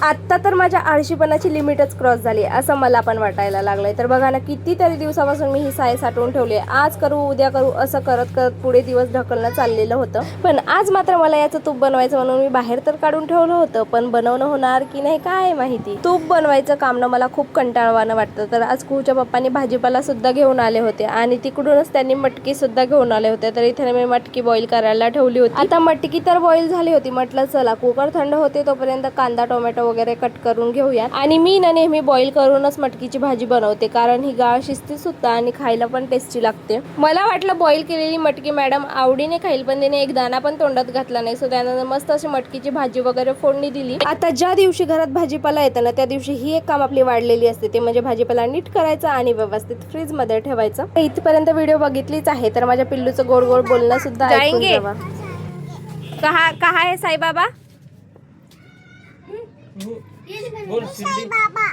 आत्ता तर माझ्या आळशीपणाची लिमिटच क्रॉस झाली असं मला पण वाटायला लागलंय। तर बघा ना, कितीतरी दिवसापासून मी ही साय साठवून ठेवली, आज करू उद्या करू असं करत करत पुढे दिवस ढकलणं चाललेलं होतं। पण आज मात्र मला याचं तूप बनवायचं म्हणून मी बाहेर तर काढून ठेवलं होतं, पण बनवणं होणार की नाही काय माहिती। तूप बनवायचं काम ना मला खूप कंटाळवाणं वाटतं। तर आज कुहूच्या पप्पांनी भाजीपाला सुद्धा घेऊन आले होते आणि तिकडूनच त्यांनी मटकी सुद्धा घेऊन आले होते। तर इथे मी मटकी बॉईल करायला ठेवली होती। आता मटकी तर बॉईल झाली होती, म्हटलं चला कुकर थंड होते तोपर्यंत कांदा टोमॅटो वगैरे कट करून घेऊया। आणि मी ना नेहमी बॉईल करूनच मटकीची भाजी बनवते, कारण ही गाळ शिजते सुद्धा आणि खायला पण टेस्टी लागते। मला वाटलं बॉईल केलेली मटकी मॅडम आवडीने खाईल, पण तिने एक दाणा पण तोंडात घातला नाही। सो त्यानंतर मस्त अशी मटकीची भाजी वगैरे फोडणी दिली। आता ज्या दिवशी घरात भाजीपाला येतं ना, त्या दिवशी ही एक काम आपली वाढलेली असते, ते म्हणजे भाजीपाला नीट करायचं आणि व्यवस्थित फ्रीज मध्ये ठेवायचं। इथपर्यंत व्हिडिओ बघितलीच आहे, तर माझ्या पिल्लूचं गोड गोड बोलणं सुद्धा ऐकून जावा। कहा है साई बाबा? बोल साई बाबा।